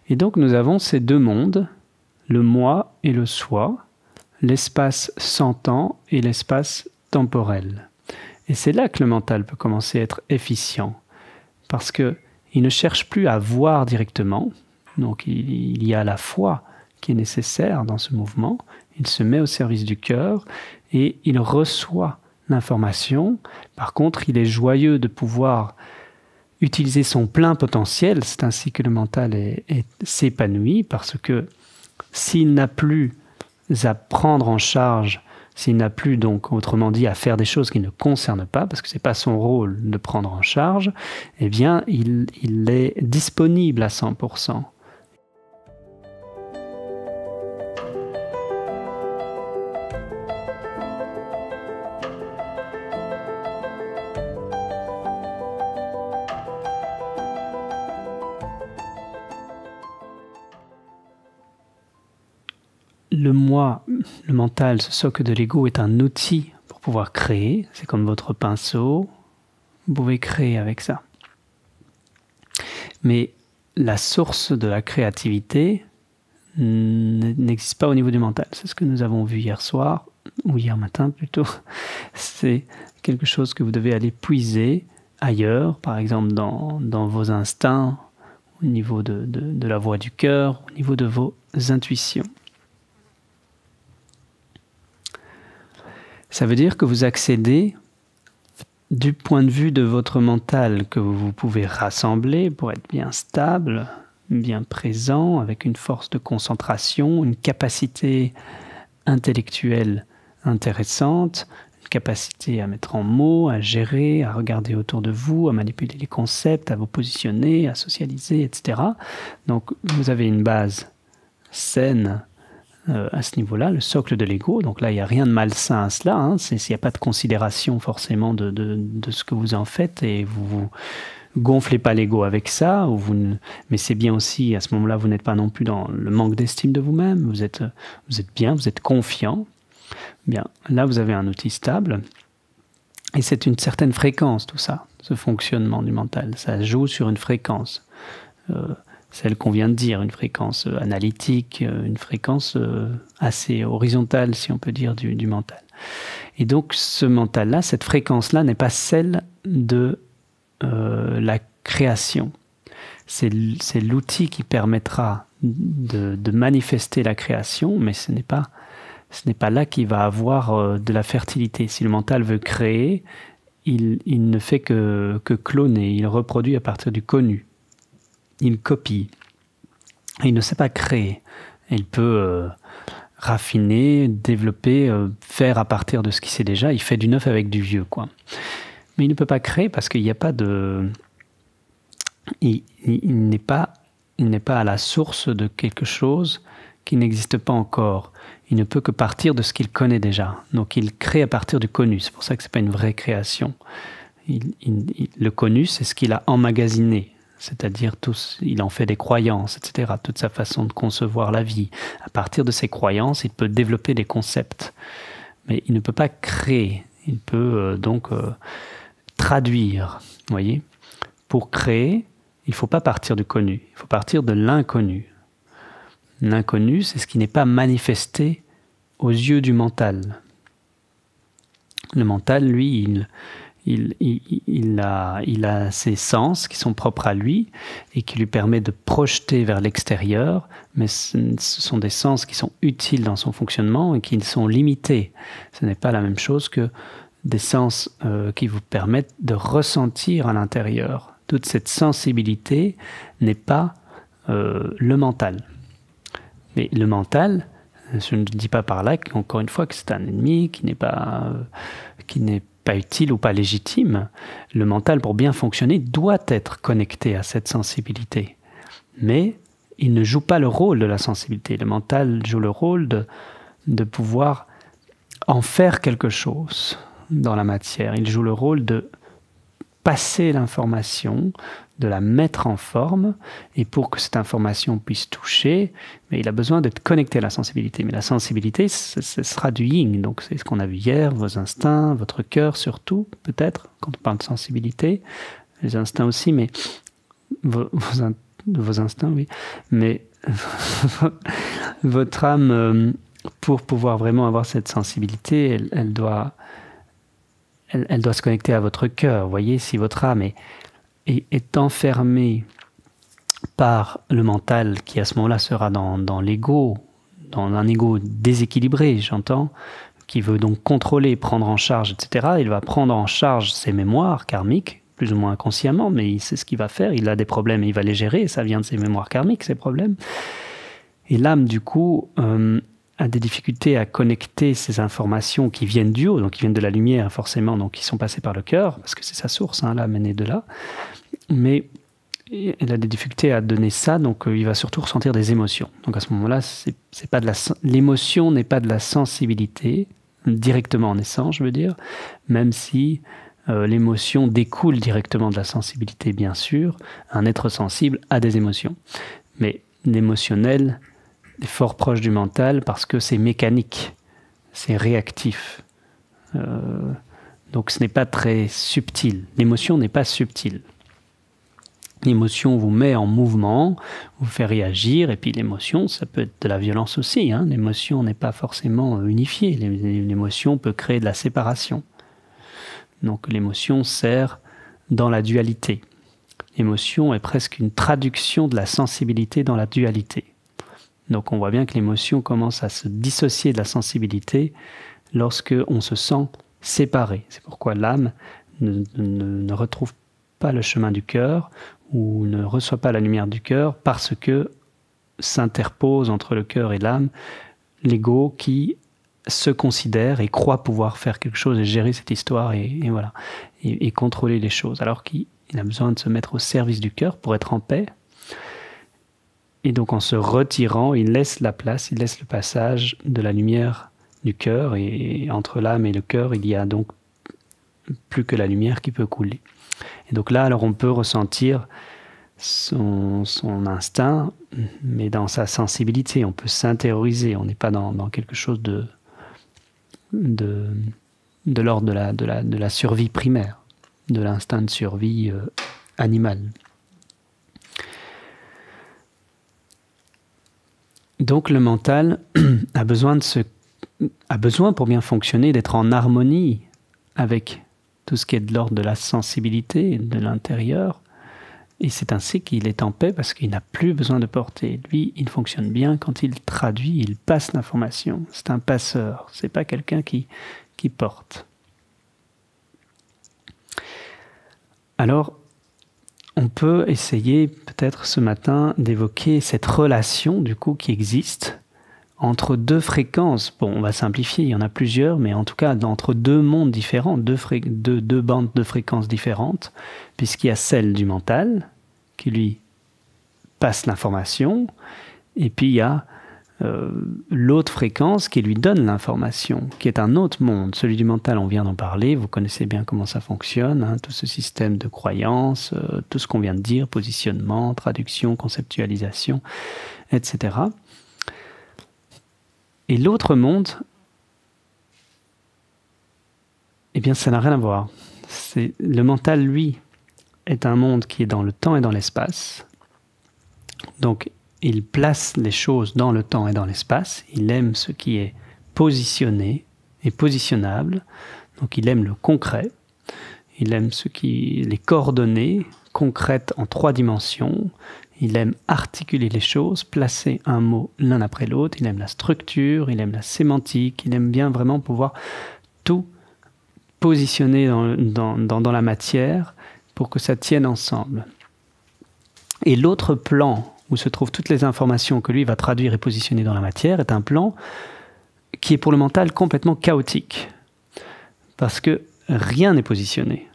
Et donc nous avons ces deux mondes, le moi et le soi, l'espace sans-temps et l'espace temporel. Et c'est là que le mental peut commencer à être efficient, parce qu'il ne cherche plus à voir directement, donc il y a la foi qui est nécessaire dans ce mouvement, il se met au service du cœur et il reçoit l'information. Par contre, il est joyeux de pouvoir utiliser son plein potentiel, c'est ainsi que le mental s'épanouit, parce que s'il n'a plus à prendre en charge, s'il n'a plus donc, autrement dit, à faire des choses qui ne concernent pas, parce que ce n'est pas son rôle de prendre en charge, eh bien, il est disponible à 100%. Le moi, le mental, ce socle de l'ego est un outil pour pouvoir créer. C'est comme votre pinceau, vous pouvez créer avec ça. Mais la source de la créativité n'existe pas au niveau du mental. C'est ce que nous avons vu hier soir, ou hier matin plutôt. C'est quelque chose que vous devez aller puiser ailleurs, par exemple dans vos instincts, au niveau de la voix du cœur, au niveau de vos intuitions. Ça veut dire que vous accédez du point de vue de votre mental que vous pouvez rassembler pour être bien stable, bien présent, avec une force de concentration, une capacité intellectuelle intéressante, une capacité à mettre en mots, à gérer, à regarder autour de vous, à manipuler les concepts, à vous positionner, à socialiser, etc. Donc vous avez une base saine à ce niveau-là, le socle de l'ego. Donc là, il n'y a rien de malsain à cela. Hein. Il n'y a pas de considération forcément de ce que vous en faites et vous gonflez pas l'ego avec ça. Mais c'est bien aussi, à ce moment-là, vous n'êtes pas non plus dans le manque d'estime de vous-même. Vous êtes bien, vous êtes confiant. Bien, là, vous avez un outil stable. Et c'est une certaine fréquence, tout ça, ce fonctionnement du mental. Ça joue sur une fréquence. Celle qu'on vient de dire, une fréquence analytique, une fréquence assez horizontale, si on peut dire, du mental. Et donc, ce mental-là, cette fréquence-là n'est pas celle de la création. C'est l'outil qui permettra de manifester la création, mais ce n'est pas là qu'il va avoir de la fertilité. Si le mental veut créer, il ne fait que cloner, il reproduit à partir du connu. Il copie. Il ne sait pas créer. Il peut raffiner, développer, faire à partir de ce qu'il sait déjà. Il fait du neuf avec du vieux, quoi. Mais il ne peut pas créer parce qu'il n'y a pas de... Il n'est pas à la source de quelque chose qui n'existe pas encore. Il ne peut que partir de ce qu'il connaît déjà. Donc il crée à partir du connu. C'est pour ça que ce n'est pas une vraie création. Le connu, c'est ce qu'il a emmagasiné. C'est-à-dire, il en fait des croyances, etc. Toute sa façon de concevoir la vie. À partir de ses croyances, il peut développer des concepts. Mais il ne peut pas créer. Il peut donc traduire. Vous voyez ? Pour créer, il ne faut pas partir du connu. Il faut partir de l'inconnu. L'inconnu, c'est ce qui n'est pas manifesté aux yeux du mental. Le mental, lui, il a ses sens qui sont propres à lui et qui lui permettent de projeter vers l'extérieur, mais ce sont des sens qui sont utiles dans son fonctionnement et qui sont limités. Ce n'est pas la même chose que des sens qui vous permettent de ressentir à l'intérieur. Toute cette sensibilité n'est pas le mental. Mais le mental, je ne dis pas par là, encore une fois, que c'est un ennemi qui n'est pas utile ou pas légitime. Le mental, pour bien fonctionner, doit être connecté à cette sensibilité. Mais il ne joue pas le rôle de la sensibilité. Le mental joue le rôle de pouvoir en faire quelque chose dans la matière. Il joue le rôle de passer l'information, de la mettre en forme, et pour que cette information puisse toucher, mais il a besoin d'être connecté à la sensibilité. Mais la sensibilité, ce sera du yin, donc c'est ce qu'on a vu hier, vos instincts, votre cœur surtout, peut-être, quand on parle de sensibilité, les instincts aussi, mais de vos instincts, oui. Mais votre âme, pour pouvoir vraiment avoir cette sensibilité, elle doit se connecter à votre cœur. Vous voyez, si votre âme est enfermée par le mental, qui à ce moment-là sera dans l'ego, dans un ego déséquilibré, j'entends, qui veut donc contrôler, prendre en charge, etc. Il va prendre en charge ses mémoires karmiques, plus ou moins inconsciemment, mais il sait ce qu'il va faire, il a des problèmes et il va les gérer, et ça vient de ses mémoires karmiques, ces problèmes. Et l'âme, du coup, a des difficultés à connecter ces informations qui viennent du haut, donc qui viennent de la lumière forcément, donc qui sont passées par le cœur, parce que c'est sa source, hein, l'âme est née de là. Mais elle a des difficultés à donner ça, donc il va surtout ressentir des émotions. Donc à ce moment-là, l'émotion n'est pas de la sensibilité, directement en essence, je veux dire, même si l'émotion découle directement de la sensibilité, bien sûr. Un être sensible a des émotions. Mais l'émotionnel est fort proche du mental parce que c'est mécanique, c'est réactif. Donc ce n'est pas très subtil. L'émotion n'est pas subtile. L'émotion vous met en mouvement, vous fait réagir, et puis l'émotion, ça peut être de la violence aussi. Hein. L'émotion n'est pas forcément unifiée. L'émotion peut créer de la séparation. Donc l'émotion sert dans la dualité. L'émotion est presque une traduction de la sensibilité dans la dualité. Donc on voit bien que l'émotion commence à se dissocier de la sensibilité lorsque on se sent séparé. C'est pourquoi l'âme ne retrouve pas le chemin du cœur ou ne reçoit pas la lumière du cœur parce que s'interpose entre le cœur et l'âme l'ego qui se considère et croit pouvoir faire quelque chose et gérer cette histoire et voilà, et contrôler les choses, alors qu'il a besoin de se mettre au service du cœur pour être en paix. Et donc en se retirant, il laisse la place, il laisse le passage de la lumière du cœur, et entre l'âme et le cœur, il y a donc plus que la lumière qui peut couler. Et donc là, alors on peut ressentir son instinct, mais dans sa sensibilité, on peut s'intérioriser, on n'est pas dans quelque chose de l'ordre de la survie primaire, de l'instinct de survie animal. Donc le mental a besoin pour bien fonctionner d'être en harmonie avec tout ce qui est de l'ordre de la sensibilité, de l'intérieur. Et c'est ainsi qu'il est en paix parce qu'il n'a plus besoin de porter. Lui, il fonctionne bien quand il traduit, il passe l'information. C'est un passeur, c'est pas quelqu'un qui porte. Alors, on peut essayer peut-être ce matin d'évoquer cette relation du coup qui existe entre deux fréquences. Bon, on va simplifier, il y en a plusieurs, mais en tout cas entre deux mondes différents, deux bandes de fréquences différentes, puisqu'il y a celle du mental qui lui passe l'information, et puis il y a l'autre fréquence qui lui donne l'information, qui est un autre monde. Celui du mental, on vient d'en parler, vous connaissez bien comment ça fonctionne, hein, tout ce système de croyances, tout ce qu'on vient de dire, positionnement, traduction, conceptualisation, etc. Et l'autre monde, eh bien ça n'a rien à voir. Le mental, lui, est un monde qui est dans le temps et dans l'espace. Donc, il place les choses dans le temps et dans l'espace. Il aime ce qui est positionné et positionnable. Donc, il aime le concret. Il aime les coordonnées concrètes en 3 dimensions. Il aime articuler les choses, placer un mot l'un après l'autre. Il aime la structure, il aime la sémantique. Il aime bien vraiment pouvoir tout positionner dans la matière pour que ça tienne ensemble. Et l'autre plan où se trouvent toutes les informations que lui va traduire et positionner dans la matière est un plan qui est pour le mental complètement chaotique. Parce que rien n'est positionné.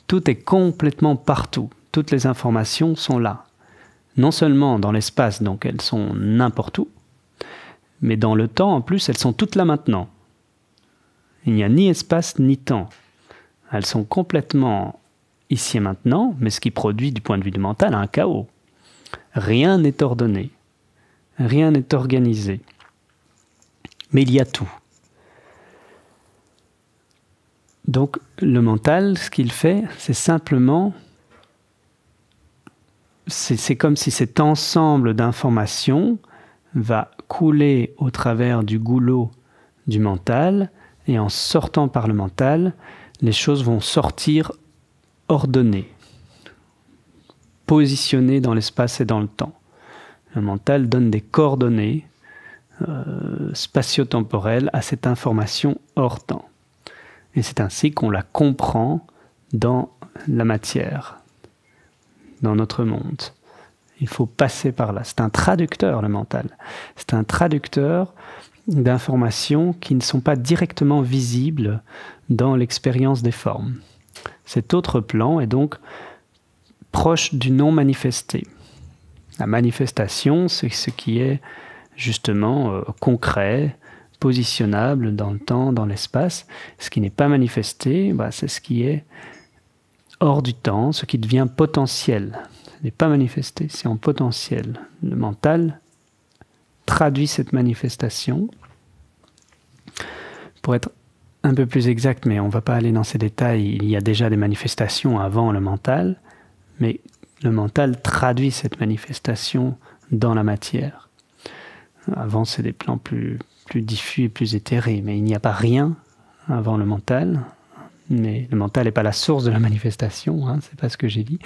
Tout est complètement partout. Toutes les informations sont là. Non seulement dans l'espace, donc elles sont n'importe où, mais dans le temps, en plus, elles sont toutes là maintenant. Il n'y a ni espace ni temps. Elles sont complètement ici et maintenant, mais ce qui produit du point de vue du mental un chaos. Rien n'est ordonné, rien n'est organisé, mais il y a tout. Donc le mental, ce qu'il fait, c'est simplement c'est comme si cet ensemble d'informations va couler au travers du goulot du mental, et en sortant par le mental, les choses vont sortir ordonnées, positionnées dans l'espace et dans le temps. Le mental donne des coordonnées spatio-temporelles à cette information hors temps. Et c'est ainsi qu'on la comprend dans la matière, dans notre monde. Il faut passer par là. C'est un traducteur, le mental. C'est un traducteur d'informations qui ne sont pas directement visibles dans l'expérience des formes. Cet autre plan est donc proche du non manifesté. La manifestation, c'est ce qui est justement concret, positionnable dans le temps, dans l'espace. Ce qui n'est pas manifesté, c'est ce qui est hors du temps, ce qui devient potentiel. Ce n'est pas manifesté, c'est en potentiel. Le mental traduit cette manifestation. Pour être un peu plus exact, mais on ne va pas aller dans ces détails, il y a déjà des manifestations avant le mental, mais le mental traduit cette manifestation dans la matière. Avant, c'est des plans plus diffus et plus éthérés, mais il n'y a pas rien avant le mental. Mais le mental n'est pas la source de la manifestation, hein, c'est pas ce que j'ai dit.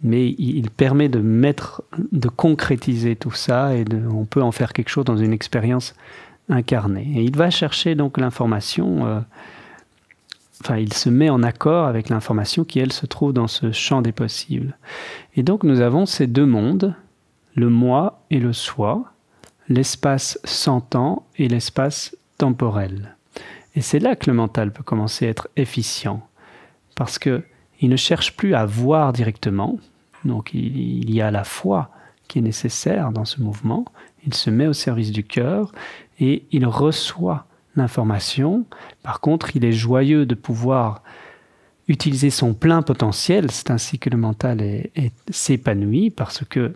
Mais il permet de concrétiser tout ça, et on peut en faire quelque chose dans une expérience incarnée. Et il va chercher donc l'information, il se met en accord avec l'information qui, elle, se trouve dans ce champ des possibles. Et donc nous avons ces deux mondes, le moi et le soi, l'espace sans temps et l'espace temporel. Et c'est là que le mental peut commencer à être efficient, parce qu'il ne cherche plus à voir directement, donc il y a la foi qui est nécessaire dans ce mouvement, il se met au service du cœur et il reçoit l'information. Par contre, il est joyeux de pouvoir utiliser son plein potentiel, c'est ainsi que le mental s'épanouit, parce que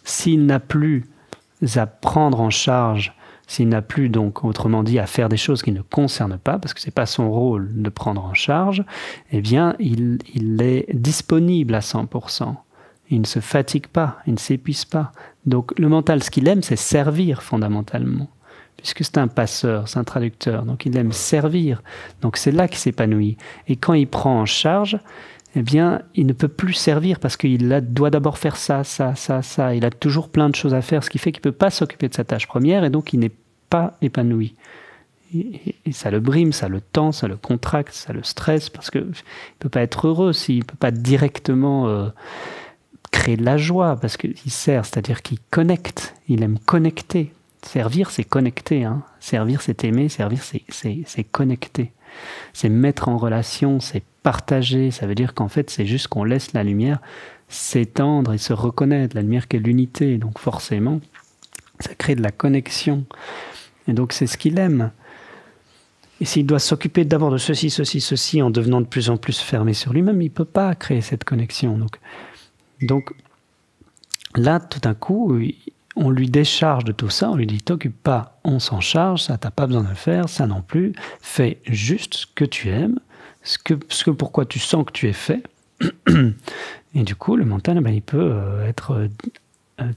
s'il n'a plus à prendre en charge, s'il n'a plus donc, autrement dit, à faire des choses qui ne concernent pas, parce que ce n'est pas son rôle de prendre en charge, eh bien, il est disponible à 100%. Il ne se fatigue pas, il ne s'épuise pas. Donc le mental, ce qu'il aime, c'est servir fondamentalement, puisque c'est un passeur, c'est un traducteur, donc il aime servir. Donc c'est là qu'il s'épanouit. Et quand il prend en charge, eh bien, il ne peut plus servir parce qu'il doit d'abord faire ça. Il a toujours plein de choses à faire, ce qui fait qu'il ne peut pas s'occuper de sa tâche première et donc il n'est pas épanoui. Et ça le brime, ça le tend, ça le contracte, ça le stresse parce qu'il ne peut pas être heureux s'il ne peut pas directement créer de la joie parce qu'il sert, c'est-à-dire qu'il connecte, il aime connecter. Servir, c'est connecter. Hein. Servir, c'est aimer, servir, c'est connecter. C'est mettre en relation, c'est partager. Ça veut dire qu'en fait, c'est juste qu'on laisse la lumière s'étendre et se reconnaître. La lumière qui est l'unité. Donc forcément, ça crée de la connexion. Et donc c'est ce qu'il aime. Et s'il doit s'occuper d'abord de ceci, en devenant de plus en plus fermé sur lui-même, il ne peut pas créer cette connexion. Donc là, tout d'un coup, on lui décharge de tout ça, on lui dit « t'occupe pas, on s'en charge, ça t'as pas besoin de le faire, ça non plus, fais juste ce que tu aimes, pourquoi tu sens que tu es fait. » Et du coup, le mental, il peut être...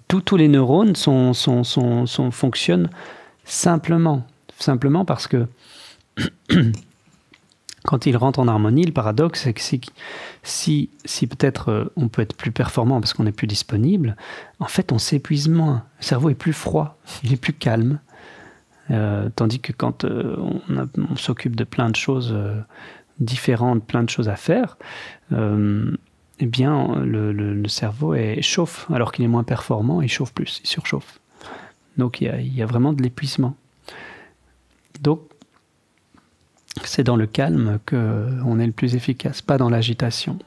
tous les neurones fonctionnent simplement parce que quand il rentre en harmonie, le paradoxe, c'est que si peut-être on peut être plus performant parce qu'on est plus disponible, en fait, on s'épuise moins. Le cerveau est plus froid, il est plus calme. Tandis que quand on s'occupe de plein de choses différentes, plein de choses à faire, eh bien, le cerveau chauffe. Alors qu'il est moins performant, il chauffe plus, il surchauffe. Donc, il y a vraiment de l'épuisement. Donc, c'est dans le calme qu'on est le plus efficace, pas dans l'agitation.